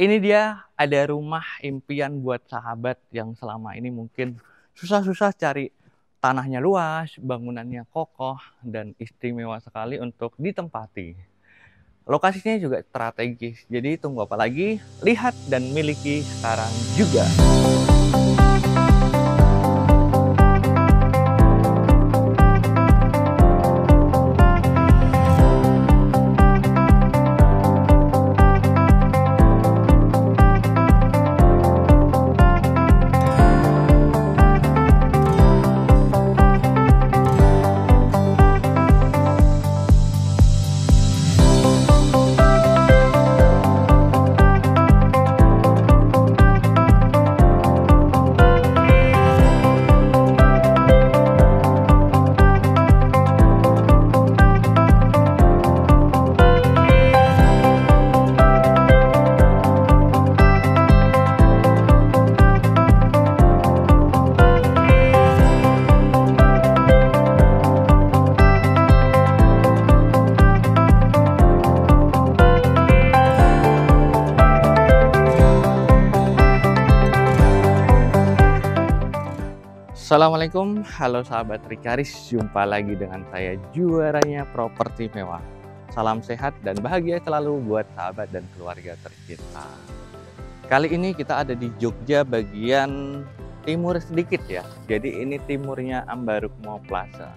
Ini dia ada rumah impian buat sahabat yang selama ini mungkin susah-susah cari tanahnya luas, bangunannya kokoh, dan istimewa sekali untuk ditempati. Lokasinya juga strategis, jadi tunggu apa lagi? Lihat dan miliki sekarang juga. Assalamualaikum, halo sahabat Rikaris, jumpa lagi dengan saya juaranya properti mewah. Salam sehat dan bahagia selalu buat sahabat dan keluarga tercinta. Kali ini kita ada di Jogja bagian timur sedikit ya. Jadi ini timurnya Ambarukmo Plaza.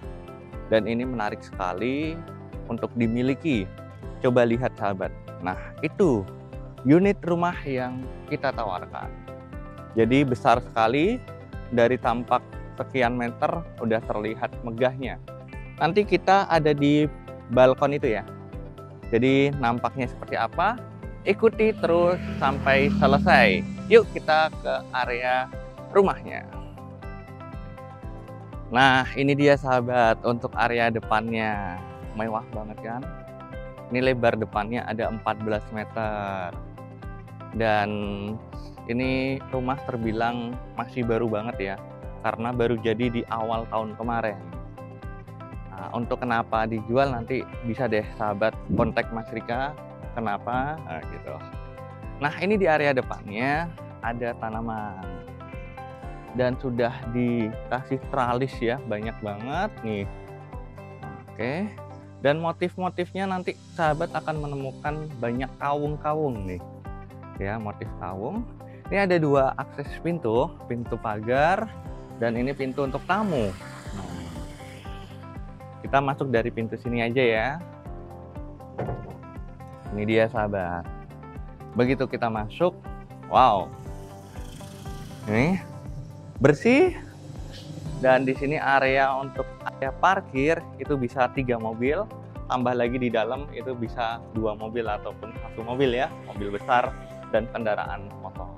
Dan ini menarik sekali untuk dimiliki. Coba lihat sahabat. Nah, itu unit rumah yang kita tawarkan. Jadi besar sekali, dari tampak sekian meter udah terlihat megahnya. Nanti kita ada di balkon itu ya. Jadi nampaknya seperti apa? Ikuti terus sampai selesai. Yuk kita ke area rumahnya. Nah, ini dia sahabat untuk area depannya. Mewah banget kan? Ini lebar depannya ada 14 meter. Dan ini rumah terbilang masih baru banget ya, karena baru jadi di awal tahun kemarin. Nah, untuk kenapa dijual nanti bisa deh sahabat kontak Mas Rika. Kenapa? Nah, gitu. Nah, ini di area depannya ada tanaman dan sudah dikasih tralis ya, banyak banget nih. Oke. Dan motif-motifnya nanti sahabat akan menemukan banyak kawung-kawung nih. Ya, motif kawung. Ini ada dua akses pintu pagar, dan ini pintu untuk tamu. Kita masuk dari pintu sini aja ya. Ini dia sahabat. Begitu kita masuk, wow. Ini bersih. Dan di sini area untuk area parkir itu bisa 3 mobil. Tambah lagi di dalam itu bisa 2 mobil ataupun 1 mobil ya, mobil besar dan kendaraan motor.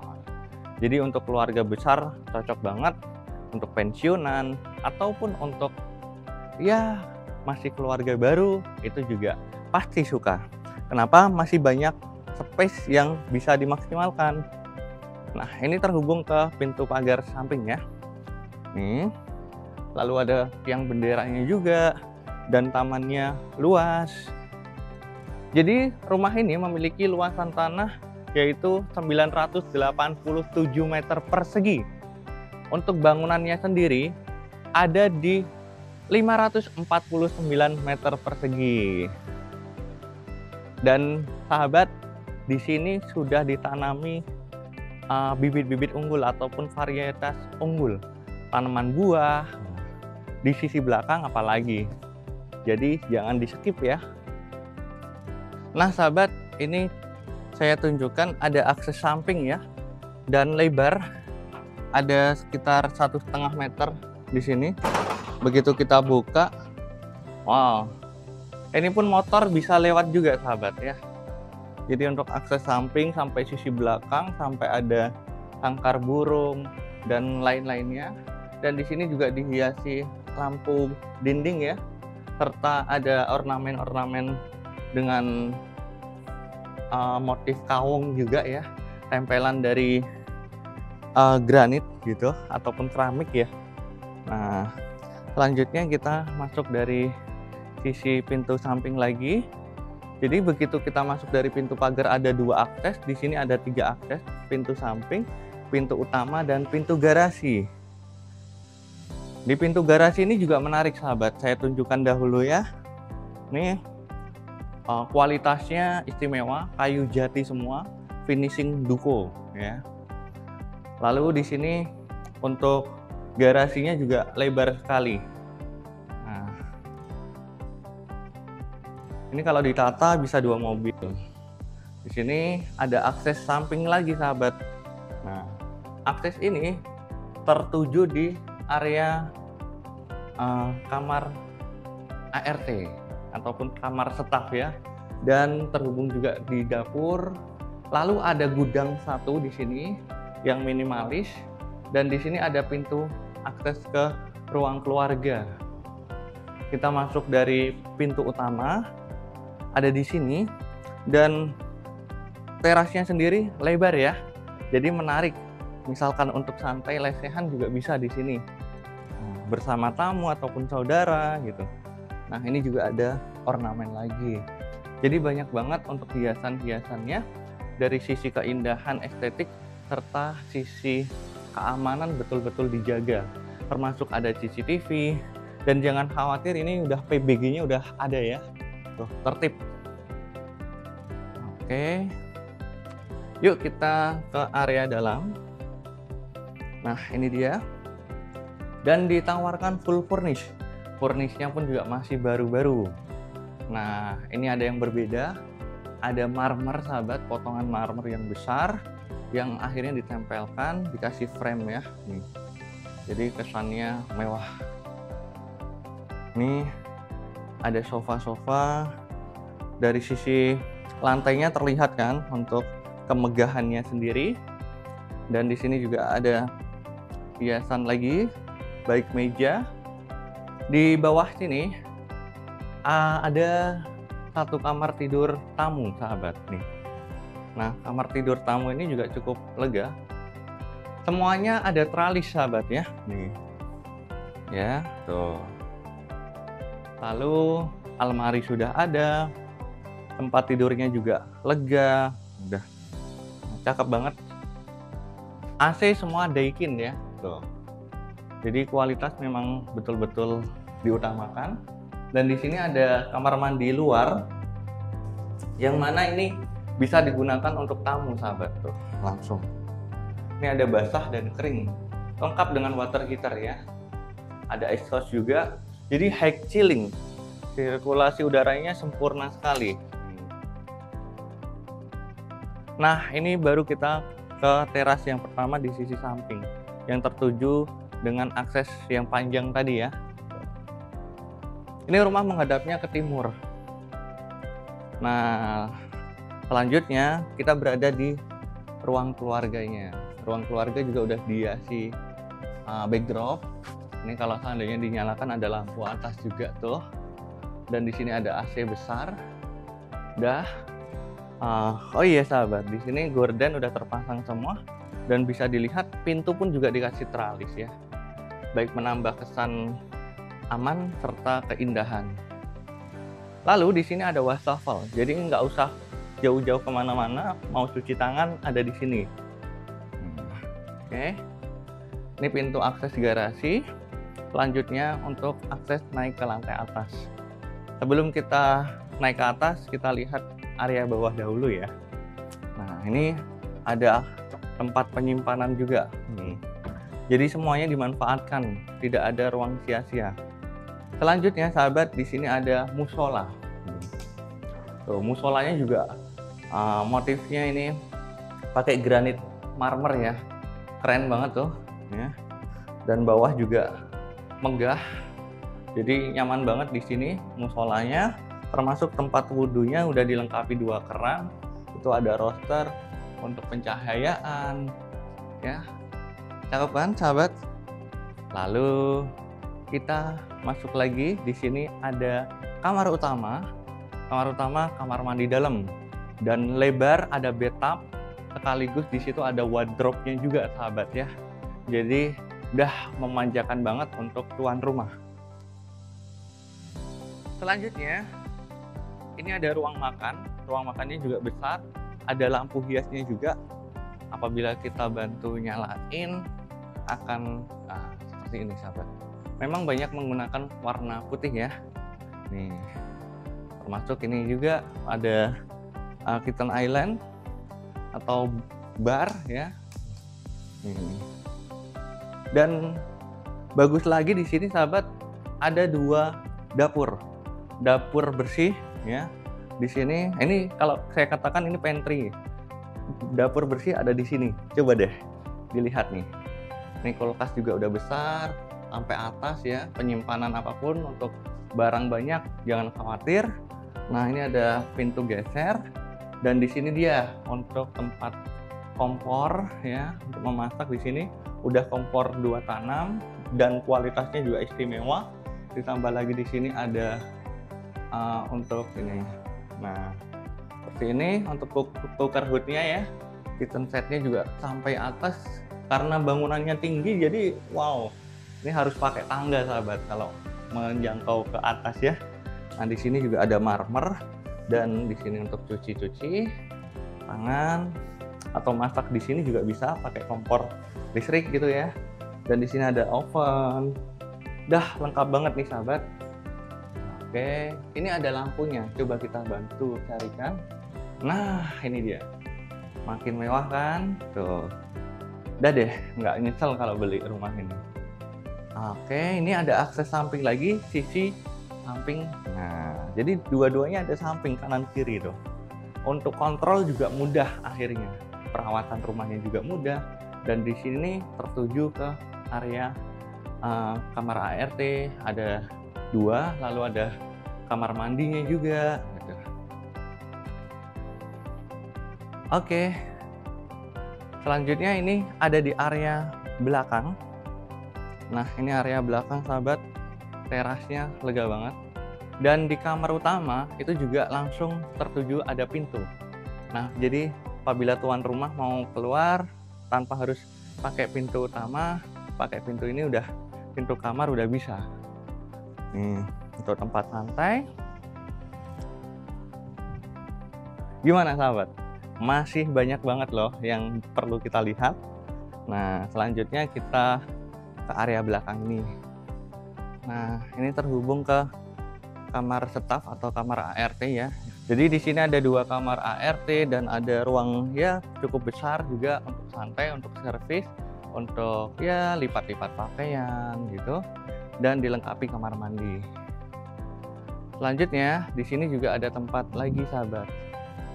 Jadi untuk keluarga besar cocok banget, untuk pensiunan ataupun untuk ya masih keluarga baru itu juga pasti suka. Kenapa? Masih banyak space yang bisa dimaksimalkan. Nah, ini terhubung ke pintu pagar samping ya. Nih. Lalu ada tiang benderanya juga dan tamannya luas. Jadi rumah ini memiliki luasan tanah yaitu 987 meter persegi. Untuk bangunannya sendiri ada di 549 meter persegi. Dan sahabat, di sini sudah ditanami bibit-bibit unggul ataupun varietas unggul, tanaman buah. Di sisi belakang apalagi. Jadi jangan di skip ya. Nah sahabat, ini saya tunjukkan ada akses samping ya, dan lebar ada sekitar 1,5 meter di sini. Begitu kita buka, wow, ini pun motor bisa lewat juga sahabat ya. Jadi untuk akses samping sampai sisi belakang, sampai ada sangkar burung dan lain-lainnya. Dan di sini juga dihiasi lampu dinding ya, serta ada ornamen-ornamen dengan motif kawung juga ya, tempelan dari granit gitu ataupun keramik ya. Nah, selanjutnya kita masuk dari sisi pintu samping lagi. Jadi begitu kita masuk dari pintu pagar ada 2 akses, di sini ada 3 akses, pintu samping, pintu utama, dan pintu garasi. Di pintu garasi ini juga menarik sahabat, saya tunjukkan dahulu ya. Nih kualitasnya istimewa, kayu jati semua, finishing duko ya. Lalu di sini untuk garasinya juga lebar sekali. Nah, ini kalau ditata bisa 2 mobil. Di sini ada akses samping lagi sahabat. Nah, akses ini tertuju di area kamar ART ataupun kamar staf ya, dan terhubung juga di dapur. Lalu ada gudang satu di sini yang minimalis, dan di sini ada pintu akses ke ruang keluarga. Kita masuk dari pintu utama, ada di sini, dan terasnya sendiri lebar ya, jadi menarik. Misalkan untuk santai lesehan juga bisa di sini bersama tamu ataupun saudara gitu. Nah, ini juga ada ornamen lagi. Jadi banyak banget untuk hiasan-hiasannya, dari sisi keindahan estetik serta sisi keamanan betul-betul dijaga. Termasuk ada CCTV, dan jangan khawatir, ini udah PBG-nya udah ada ya. Tuh, tertib. Oke. Yuk kita ke area dalam. Nah, ini dia. Dan ditawarkan full furnish. Furnishnya pun juga masih baru-baru. Nah, ini ada yang berbeda. Ada marmer sahabat, potongan marmer yang besar yang akhirnya ditempelkan, dikasih frame ya. Nih. Jadi kesannya mewah. Nih ada sofa-sofa. Dari sisi lantainya terlihat kan untuk kemegahannya sendiri. Dan di sini juga ada hiasan lagi, baik meja. Di bawah sini ada satu kamar tidur tamu sahabat nih. Nah, kamar tidur tamu ini juga cukup lega. Semuanya ada tralis sahabat ya. Nih. Ya, tuh. Lalu almari sudah ada. Tempat tidurnya juga lega. Udah cakep banget. AC semua Daikin ya. Tuh. Jadi kualitas memang betul-betul diutamakan. Dan di sini ada kamar mandi luar, yang mana ini bisa digunakan untuk tamu sahabat tuh langsung. Ini ada basah dan kering, lengkap dengan water heater ya. Ada exhaust juga, jadi high chilling, sirkulasi udaranya sempurna sekali. Nah, ini baru kita ke teras yang pertama di sisi samping, yang tertuju dengan akses yang panjang tadi ya. Ini rumah menghadapnya ke timur. Nah, selanjutnya kita berada di ruang keluarganya. Ruang keluarga juga udah dihiasi backdrop. Ini kalau seandainya dinyalakan ada lampu atas juga tuh. Dan di sini ada AC besar. Oh iya sahabat, di sini gorden udah terpasang semua, dan bisa dilihat pintu pun juga dikasih tralis ya. Baik menambah kesan aman serta keindahan. Lalu di sini ada wastafel, jadi nggak usah jauh-jauh kemana-mana, mau cuci tangan ada di sini. Oke, ini pintu akses garasi. Selanjutnya untuk akses naik ke lantai atas. Sebelum kita naik ke atas, kita lihat area bawah dahulu ya. Nah, ini ada tempat penyimpanan juga. Jadi semuanya dimanfaatkan, tidak ada ruang sia-sia. Selanjutnya sahabat, di sini ada musola. Tuh, musolanya juga motifnya ini pakai granit marmer ya, keren banget tuh ya. Dan bawah juga megah, jadi nyaman banget di sini musolanya. Termasuk tempat wudhunya udah dilengkapi 2 keran, itu ada roster untuk pencahayaan ya, cakep kan sahabat. Lalu kita masuk lagi, di sini ada kamar utama. Kamar mandi dalam dan lebar, ada bathtub, sekaligus di situ ada wardrobe-nya juga sahabat ya. Jadi udah memanjakan banget untuk tuan rumah. Selanjutnya ini ada ruang makan. Ruang makannya juga besar. Ada lampu hiasnya juga. Apabila kita bantu nyalain akan seperti ini sahabat. Memang banyak menggunakan warna putih ya. Nih, termasuk ini juga ada Kitten Island atau bar ya. Dan bagus lagi di sini sahabat, ada 2 dapur bersih ya. Di sini ini kalau saya katakan ini pantry. Dapur bersih ada di sini. Coba deh dilihat nih. Ini kulkas juga udah besar sampai atas ya. Penyimpanan apapun untuk barang banyak, jangan khawatir. Nah, ini ada pintu geser dan di sini dia untuk tempat kompor ya, untuk memasak. Di sini udah kompor 2 tanam dan kualitasnya juga istimewa. Ditambah lagi di sini ada untuk ini. Nah, seperti ini untuk cooker hoodnya ya. Kitchen setnya juga sampai atas karena bangunannya tinggi, jadi wow, ini harus pakai tangga sahabat kalau menjangkau ke atas ya. Nah, di sini juga ada marmer dan di sini untuk cuci tangan atau masak di sini juga bisa pakai kompor listrik gitu ya. Dan di sini ada oven. Dah lengkap banget nih sahabat. Oke, ini ada lampunya. Coba kita bantu carikan. Nah, ini dia. Makin mewah kan? Tuh. Udah deh, nggak nyesel kalau beli rumah ini. Oke, ini ada akses samping lagi, sisi samping. Nah, jadi dua-duanya ada samping kanan kiri tuh. Untuk kontrol juga mudah akhirnya. Perawatan rumahnya juga mudah. Dan di sini tertuju ke area kamar ART, ada 2, lalu ada kamar mandinya juga gitu. Oke, selanjutnya ini ada di area belakang. Nah, ini area belakang sahabat, terasnya lega banget. Dan di kamar utama itu juga langsung tertuju ada pintu. Nah, jadi apabila tuan rumah mau keluar tanpa harus pakai pintu utama, pakai pintu ini udah, pintu kamar udah bisa. Nih, untuk tempat santai. Gimana sahabat? Masih banyak banget loh yang perlu kita lihat. Nah, selanjutnya kita ke area belakang ini. Nah, ini terhubung ke kamar staf atau kamar ART ya. Jadi di sini ada 2 kamar ART dan ada ruang ya cukup besar juga untuk santai, untuk servis, untuk ya lipat-lipat pakaian gitu. Dan dilengkapi kamar mandi. Selanjutnya di sini juga ada tempat lagi sahabat.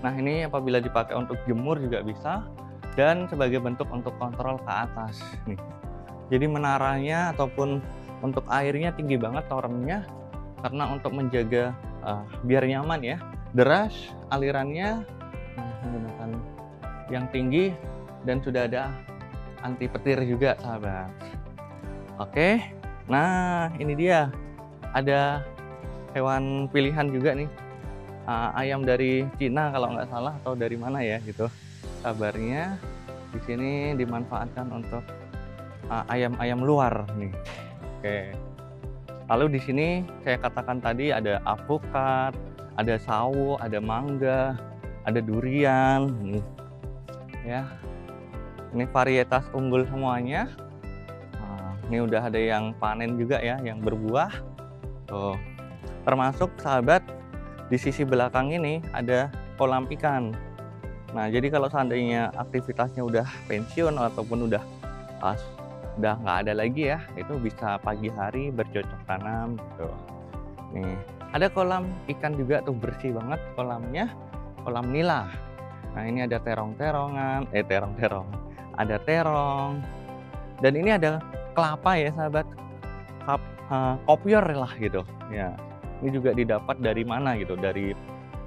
Nah, ini apabila dipakai untuk jemur juga bisa dan sebagai bentuk untuk kontrol ke atas nih. Jadi menaranya ataupun untuk airnya tinggi banget torennya karena untuk menjaga biar nyaman ya. Deras alirannya menggunakan yang tinggi dan sudah ada anti petir juga sahabat. Oke. Nah, ini dia ada hewan pilihan juga nih, ayam dari Cina kalau nggak salah atau dari mana ya gitu kabarnya. Di sini dimanfaatkan untuk ayam-ayam luar nih. Oke. Lalu di sini saya katakan tadi ada apukat, ada sawo, ada mangga, ada durian nih. Ya. Ini varietas unggul semuanya. Ini udah ada yang panen juga ya, yang berbuah. Tuh. Termasuk sahabat di sisi belakang ini ada kolam ikan. Nah, jadi kalau seandainya aktivitasnya udah pensiun ataupun udah nggak ada lagi ya, itu bisa pagi hari bercocok tanam gitu. Nih, ada kolam ikan juga tuh, bersih banget kolamnya, kolam nila. Nah, ini ada terong-terongan, ada terong. Dan ini ada kelapa ya sahabat, kopior lah gitu ya. Ini juga didapat dari mana gitu, dari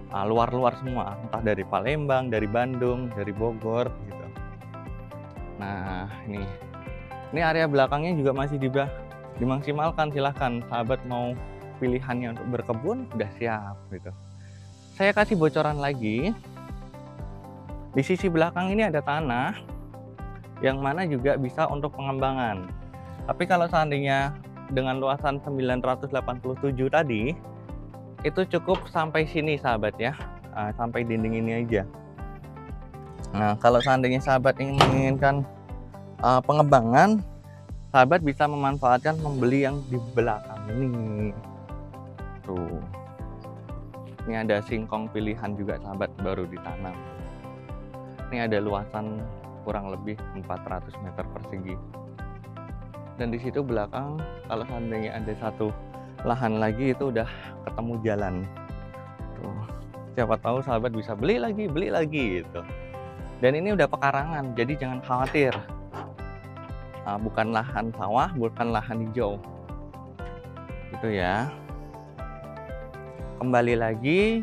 luar-luar semua, entah dari Palembang, dari Bandung, dari Bogor gitu. Nah, ini area belakangnya juga masih dimaksimalkan. Silahkan sahabat mau pilihannya untuk berkebun udah siap gitu. Saya kasih bocoran lagi, di sisi belakang ini ada tanah yang mana juga bisa untuk pengembangan. Tapi kalau seandainya dengan luasan 987 tadi, itu cukup sampai sini sahabat ya, sampai dinding ini aja. Nah, kalau seandainya sahabat ingin menginginkan pengembangan, sahabat bisa memanfaatkan membeli yang di belakang ini. Tuh. Ini ada singkong pilihan juga sahabat, baru ditanam. Ini ada luasan kurang lebih 400 meter persegi. Dan di situ belakang, kalau seandainya ada satu lahan lagi, itu udah ketemu jalan. Tuh. Siapa tahu sahabat bisa beli lagi gitu. Dan ini udah pekarangan, jadi jangan khawatir. Bukan lahan sawah, bukan lahan hijau. Gitu ya. Kembali lagi,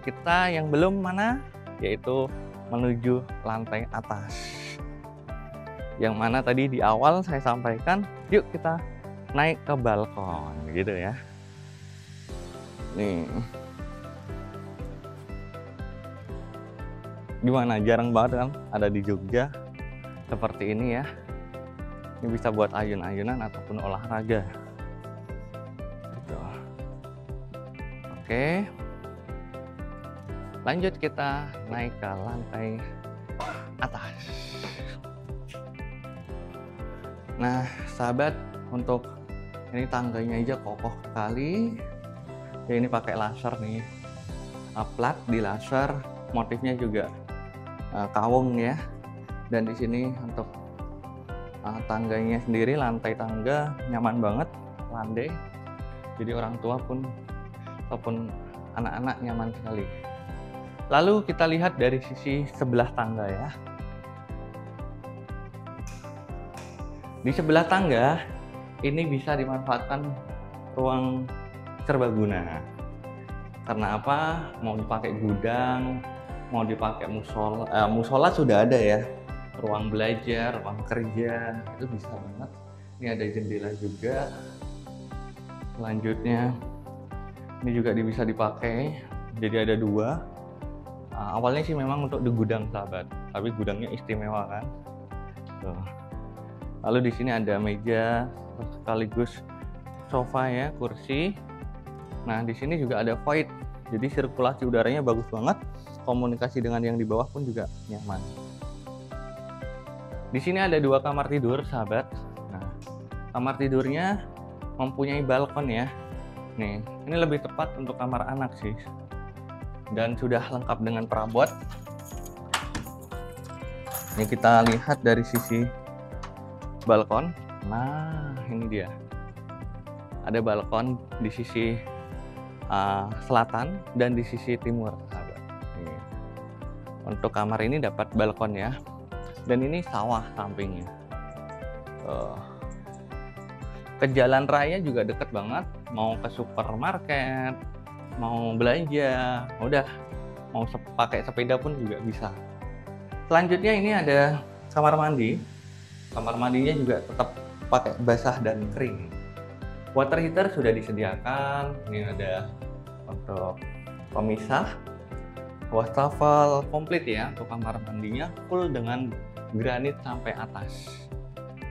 kita yang belum mana, yaitu menuju lantai atas. Yang mana tadi di awal saya sampaikan, yuk kita naik ke balkon, gitu ya. Nih. Gimana? Jarang banget kan ada di Jogja seperti ini ya. Ini bisa buat ayun-ayunan ataupun olahraga. Gitu. Oke. Lanjut kita naik ke lantai atas. Nah, sahabat, untuk ini tangganya aja kokoh sekali. Ya, ini pakai laser nih. Plat di laser, motifnya juga kawung ya. Dan di sini untuk tangganya sendiri, lantai tangga nyaman banget, landai. Jadi orang tua pun ataupun anak-anak nyaman sekali. Lalu kita lihat dari sisi sebelah tangga ya. Di sebelah tangga ini bisa dimanfaatkan ruang serbaguna. Karena apa? Mau dipakai gudang, mau dipakai musola, musola sudah ada ya. Ruang belajar, ruang kerja, itu bisa banget. Ini ada jendela juga. Selanjutnya ini juga bisa dipakai, jadi ada dua. Awalnya sih memang untuk di gudang sahabat, tapi gudangnya istimewa kan. Tuh. Lalu di sini ada meja sekaligus sofa ya, kursi. Nah, di sini juga ada void, jadi sirkulasi udaranya bagus banget. Komunikasi dengan yang di bawah pun juga nyaman. Di sini ada dua kamar tidur, sahabat. Nah, kamar tidurnya mempunyai balkon ya. Nih, ini lebih tepat untuk kamar anak sih. Dan sudah lengkap dengan perabot. Ini kita lihat dari sisi balkon. Nah, ini dia. Ada balkon di sisi selatan dan di sisi timur, sahabat. Nih. Untuk kamar ini dapat balkon ya. Dan ini sawah sampingnya. Ke jalan raya juga deket banget. Mau ke supermarket, mau belanja, udah mau pakai sepeda pun juga bisa. Selanjutnya ini ada kamar mandi. Kamar mandinya juga tetap pakai basah dan kering. Water heater sudah disediakan. Ini ada untuk pemisah, wastafel komplit ya untuk kamar mandinya, full dengan granit sampai atas.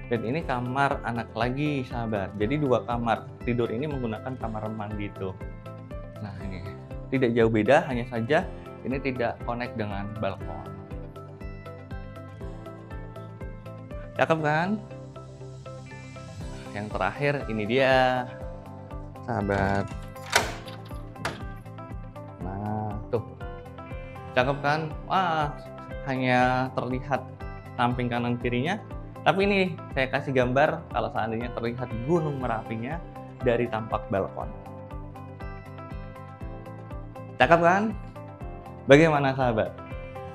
Dan ini kamar anak lagi, sahabat. Jadi dua kamar tidur ini menggunakan kamar mandi itu. Nah, ini tidak jauh beda, hanya saja ini tidak connect dengan balkon. Cakep kan? Yang terakhir ini dia, sahabat. Nah, tuh. Cakep kan? Wah, hanya terlihat samping kanan kirinya. Tapi ini saya kasih gambar kalau seandainya terlihat Gunung Merapinya dari tampak balkon. Cakep kan? Bagaimana sahabat?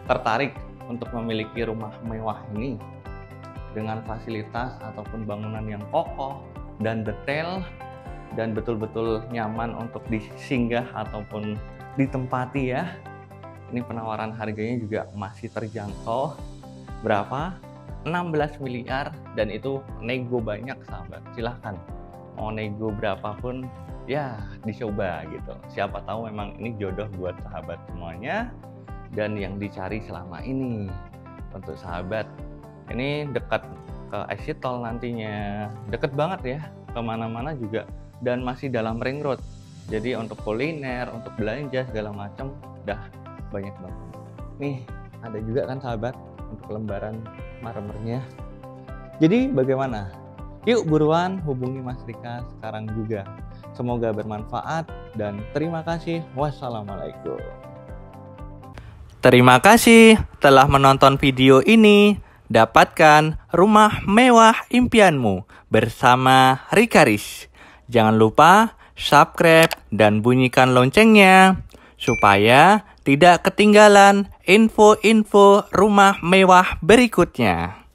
Tertarik untuk memiliki rumah mewah ini? Dengan fasilitas ataupun bangunan yang kokoh dan detail dan betul-betul nyaman untuk disinggah ataupun ditempati ya. Ini penawaran harganya juga masih terjangkau. Berapa? 16 miliar dan itu nego banyak sahabat. Silahkan mau nego berapapun ya dicoba gitu. Siapa tahu memang ini jodoh buat sahabat semuanya dan yang dicari selama ini. Untuk sahabat ini dekat ke exit tol nantinya, deket banget ya kemana-mana juga dan masih dalam ring road. Jadi untuk kuliner, untuk belanja segala macam udah banyak banget. Nih, ada juga kan sahabat untuk lembaran marmernya. Jadi bagaimana? Yuk buruan hubungi Mas Rika sekarang juga. Semoga bermanfaat dan terima kasih. Wassalamualaikum. Terima kasih telah menonton video ini. Dapatkan rumah mewah impianmu bersama Rikaris. Jangan lupa subscribe dan bunyikan loncengnya supaya tidak ketinggalan info-info rumah mewah berikutnya.